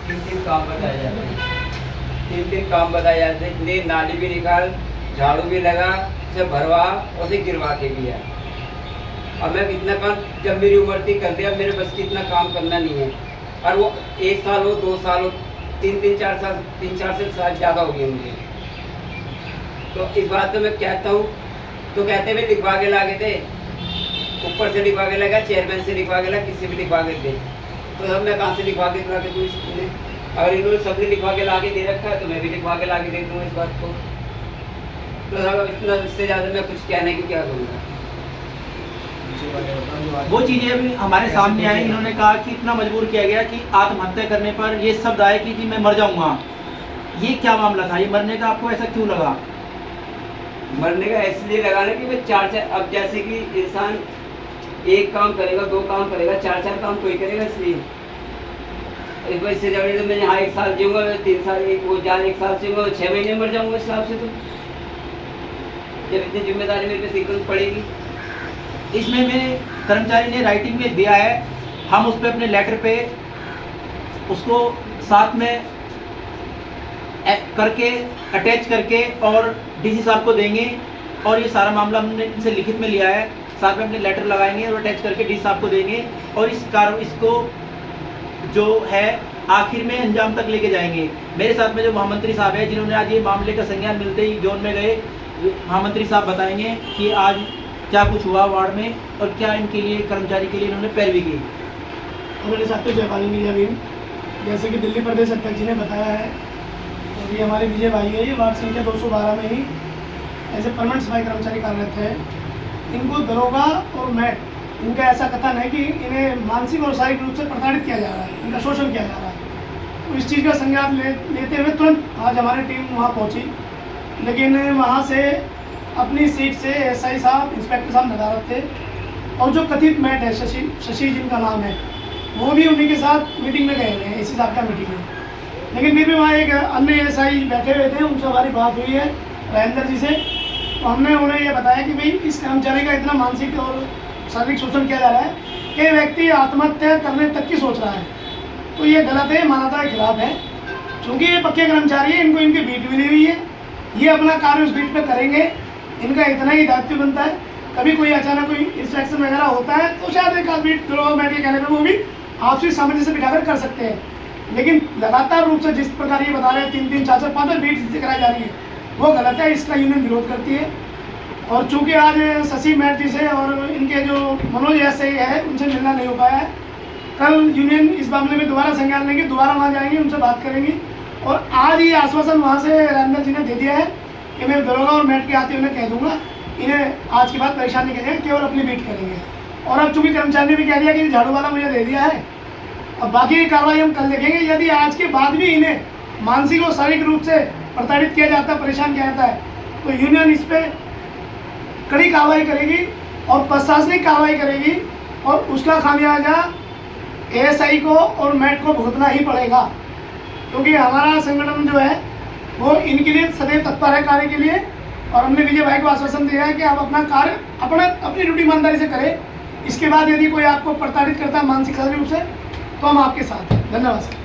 तीन काम बताए जाते हैं, तीन काम बताए जाते हैं। इतनी नाली भी निकाल, झाड़ू भी लगा, से भरवा और से गिरवा के भी है। अब मैं इतना काम, जब मेरी उम्र थी कर दिया, मेरे बस की इतना काम करना नहीं है। और वो 1 साल हो, 2 साल हो, 3-4 साल ज़्यादा हो गए मुझे। तो इस बात तो मैं कहता हूँ, तो कहते हुए लिखवा के लागे थे, ऊपर से लिखवा के लगा, चेयरमैन से लिखवा के लगा, किसी भी लिखवा के दे। तो अब मैं कहाँ से लिखवा के ला के दूँ? अगर इन्होंने सबने लिखवा के ला के दे रखा है तो मैं भी लिखवा के ला के दे दूँ इस बात को। तो अब इतना, इससे ज़्यादा मैं कुछ कहने की क्या करूँगा। वो चीजें अभी हमारे सामने आई। इन्होंने कहा कि इतना मजबूर किया गया कि आत्महत्या करने पर ये शब्द आए कि जी मैं मर जाऊंगा। ये क्या मामला था? ये मरने का आपको ऐसा क्यों लगा? मरने का इसलिए लगा ना कि मैं चार, अब जैसे कि इंसान एक काम करेगा, 2 काम करेगा, 4 काम कोई करेगा। इसलिए इस वजह से जब तो मैं यहाँ 1 साल जीऊँगा, 3 साल, वो जान 1 साल जीऊँगा, 6 महीने मर जाऊँगा इस हिसाब से। तो जब इतनी जिम्मेदारी मेरे पे सीखनी पड़ेगी। इसमें मेरे कर्मचारी ने राइटिंग में दिया है, हम उस पर अपने लेटर पे उसको साथ में करके अटैच करके और डीसी साहब को देंगे। और ये सारा मामला हमने इनसे लिखित में लिया है, साथ में अपने लेटर लगाएंगे और अटैच करके डीसी साहब को देंगे। और इसको जो है आखिर में अंजाम तक लेके जाएंगे। मेरे साथ में जो महामंत्री साहब है, जिन्होंने आज ये मामले का संज्ञान मिलते ही जोन में गए, महामंत्री साहब बताएंगे कि आज क्या कुछ हुआ वार्ड में और क्या इनके लिए, कर्मचारी के लिए इन्होंने पैरवी की। हमारे साथ तो जयपाल विजय भीम, जैसे कि दिल्ली प्रदेश अध्यक्ष जी ने बताया है, तो ये हमारे विजय भाई है। ये वार्ड संख्या 212 में ही ऐसे परमानेंट सफाई कर्मचारी कार्यरत है। इनको दरोगा और मैट, इनका ऐसा कथन है कि इन्हें मानसिक और शारीरिक रूप से प्रताड़ित किया जा रहा है, इनका शोषण किया जा रहा है। तो इस चीज़ का संज्ञान लेते हुए तुरंत आज हमारी टीम वहाँ पहुँची, लेकिन वहाँ से अपनी सीट से एसआई साहब, इंस्पेक्टर साहब नदारत थे, और जो कथित मैट है शशि जिनका नाम है, वो भी उन्हीं के साथ मीटिंग में गए हुए हैं, एसी साहब का मीटिंग में। लेकिन फिर भी वहाँ एक अन्य एसआई बैठे हुए थे, उनसे हमारी बात हुई है राजेंद्र जी से। तो हमने उन्हें ये बताया कि भाई इस कर्मचारी का इतना मानसिक और शारीरिक शोषण किया जा रहा है कि व्यक्ति आत्महत्या करने तक की सोच रहा है। तो ये गलत है, मानवता के खिलाफ है। चूँकि ये पक्के कर्मचारी है, इनको इनकी बीट मिली हुई है, ये अपना कार्य उस बीट पर करेंगे, इनका इतना ही दायित्व बनता है। कभी कोई अचानक कोई इंस्ट्रक्शन वगैरह होता है तो शायद एक आध बीट दरोगा मैट के कहने पर वो भी आपसी सामंजस्य बिठाकर कर सकते हैं। लेकिन लगातार रूप से जिस प्रकार ये बता रहे हैं 3-3, 4-4, 5 बीट कराई जा रही है, वो गलत है। इसका यूनियन विरोध करती है। और चूँकि आज शशि मैट जी से और इनके जो मनोज ऐसे है उनसे मिलना नहीं हो पाया है, कल यूनियन इस मामले में दोबारा संज्ञान लेंगे, दोबारा वहाँ जाएंगे, उनसे बात करेंगे। और आज ये आश्वासन वहाँ से राजेंद्र जी ने दे दिया है कि मैं दरोगा और मैट के आते उन्हें कह दूंगा, इन्हें आज के बाद परेशान नहीं करेंगे, केवल अपनी बीट करेंगे। और अब चूँकि कर्मचारी ने भी कह दिया कि झाड़ू वाला मुझे दे दिया है, अब बाकी की कार्रवाई हम कल देखेंगे। यदि आज के बाद भी इन्हें मानसिक और शारीरिक रूप से प्रताड़ित किया जाता है, परेशान किया जाता है, तो यूनियन इस पर कड़ी कार्रवाई करेगी और प्रशासनिक कार्रवाई करेगी, और उसका खामियाजा एएसआई को और मैट को भुगतना ही पड़ेगा। क्योंकि हमारा संगठन जो है वो इनके लिए सदैव तत्पर है कार्य के लिए। और हमने विजय भाई को आश्वासन दिया है कि आप अपना कार्य अपनी ड्यूटी ईमानदारी से करें। इसके बाद यदि कोई आपको प्रताड़ित करता है मानसिक शारीरिक रूप से, तो हम आपके साथ हैं। धन्यवाद सर।